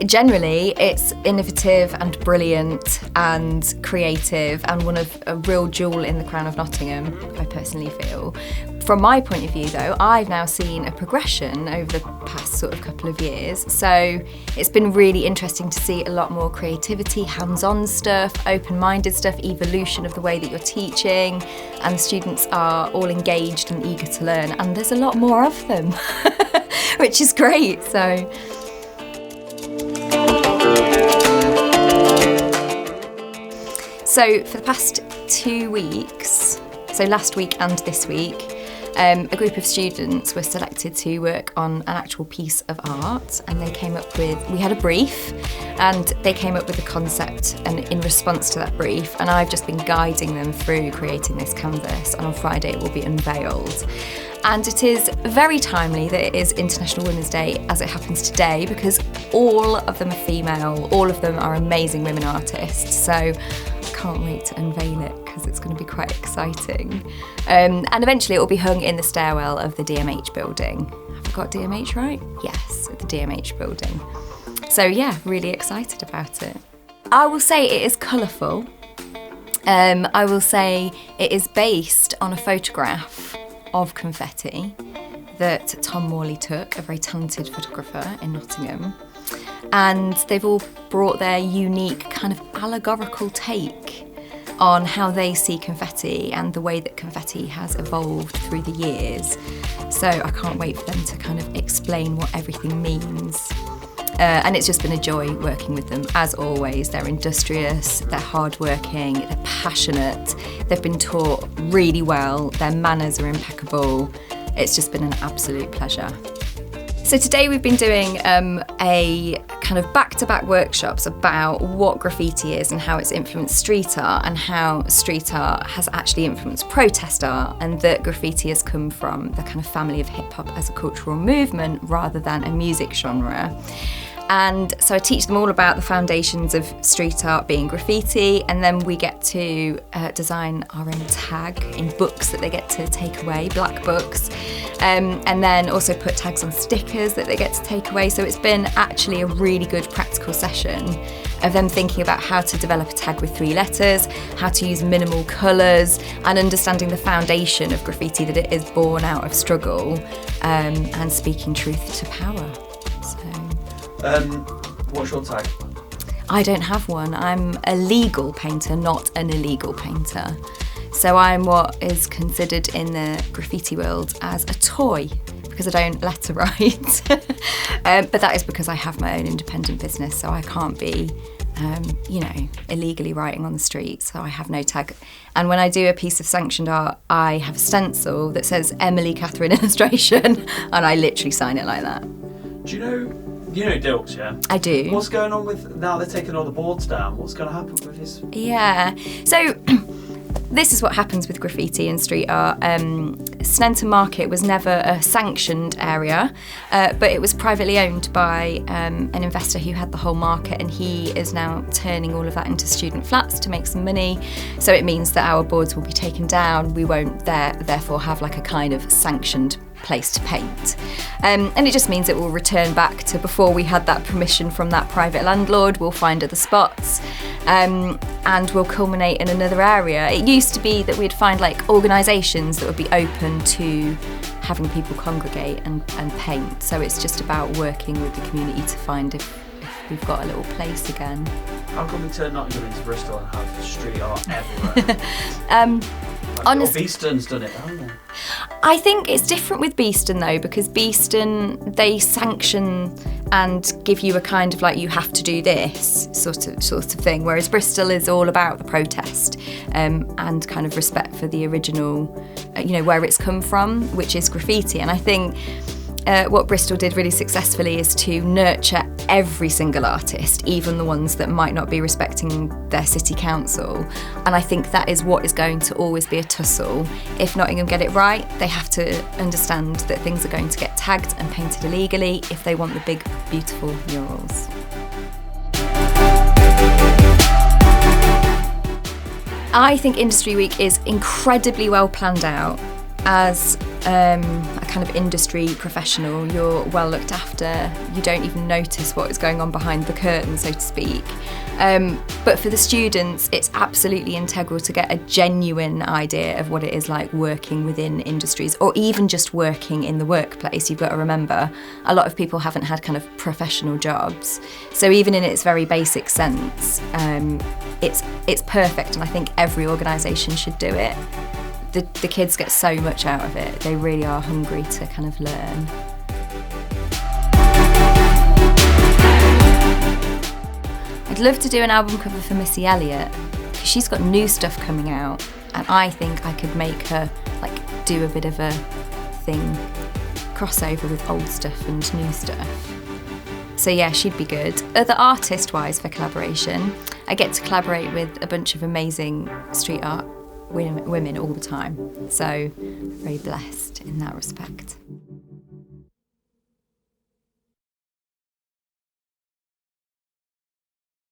Generally, it's innovative and brilliant and creative and one of a real jewel in the crown of Nottingham, I personally feel. From my point of view though, I've now seen a progression over the past sort of couple of years. So it's been really interesting to see a lot more creativity, hands-on stuff, open-minded stuff, evolution of the way that you're teaching, and the students are all engaged and eager to learn, and there's a lot more of them, which is great. So for the past 2 weeks, so last week and this week, a group of students were selected to work on an actual piece of art, and they came up with, we had a brief, and they came up with a concept and in response to that brief, and I've just been guiding them through creating this canvas, and on Friday it will be unveiled. And it is very timely that it is International Women's Day as it happens today, because all of them are female, all of them are amazing women artists, so I can't wait to unveil it because it's going to be quite exciting. And eventually it will be hung in the stairwell of the DMH building. Have I got DMH right? Yes, the DMH building. So yeah, really excited about it. I will say it is colourful. I will say it is based on a photograph of confetti that Tom Morley took, a very talented photographer in Nottingham. And they've all brought their unique kind of allegorical take on how they see confetti and the way that confetti has evolved through the years. So I can't wait for them to kind of explain what everything means. And it's just been a joy working with them, as always. They're industrious, they're hardworking, they're passionate, they've been taught really well, their manners are impeccable. It's just been an absolute pleasure. So today we've been doing a kind of back-to-back workshops about what graffiti is and how it's influenced street art, and how street art has actually influenced protest art, and that graffiti has come from the kind of family of hip-hop as a cultural movement rather than a music genre. And so I teach them all about the foundations of street art being graffiti, and then we get to design our own tag in books that they get to take away, black books, and then also put tags on stickers that they get to take away. So it's been actually a really good practical session of them thinking about how to develop a tag with 3 letters, how to use minimal colours, and understanding the foundation of graffiti, that it is born out of struggle, and speaking truth to power. What's your tag? I don't have one. I'm a legal painter, not an illegal painter. So I'm what is considered in the graffiti world as a toy, because I don't letter write. But that is because I have my own independent business, so I can't be, illegally writing on the street, so I have no tag. And when I do a piece of sanctioned art, I have a stencil that says Emily Catherine Illustration, and I literally sign it like that. Do you know Dilks, yeah? I do. What's going on with, now they're taking all the boards down, what's going to happen with his? Yeah, so this is what happens with graffiti and street art. Sneinton Market was never a sanctioned area, but it was privately owned by an investor who had the whole market, and he is now turning all of that into student flats to make some money. So it means that our boards will be taken down. We won't therefore have like a kind of sanctioned place to paint. And it just means it will return back to before we had that permission from that private landlord. We'll find other spots, and we'll culminate in another area. It used to be that we'd find like organisations that would be open to having people congregate and paint. So it's just about working with the community to find if we've got a little place again. How come we turn Nottingham into Bristol and have street art everywhere? Honestly, Beeston's done it, haven't they? I think it's different with Beeston though, because Beeston, they sanction and give you a kind of like, you have to do this sort of thing, whereas Bristol is all about the protest, and kind of respect for the original, where it's come from, which is graffiti. And I think what Bristol did really successfully is to nurture every single artist, even the ones that might not be respecting their city council. And I think that is what is going to always be a tussle. If Nottingham get it right, they have to understand that things are going to get tagged and painted illegally if they want the big, beautiful murals. I think Industry Week is incredibly well planned out. As a kind of industry professional, you're well looked after. You don't even notice what is going on behind the curtain, so to speak. But for the students, it's absolutely integral to get a genuine idea of what it is like working within industries, or even just working in the workplace. You've got to remember, a lot of people haven't had kind of professional jobs. So even in its very basic sense, it's perfect, and I think every organisation should do it. The kids get so much out of it. They really are hungry to kind of learn. I'd love to do an album cover for Missy Elliott, because she's got new stuff coming out, and I think I could make her like do a bit of a thing, crossover with old stuff and new stuff. So yeah, she'd be good. Other artist-wise for collaboration, I get to collaborate with a bunch of amazing street art women all the time, so very blessed in that respect.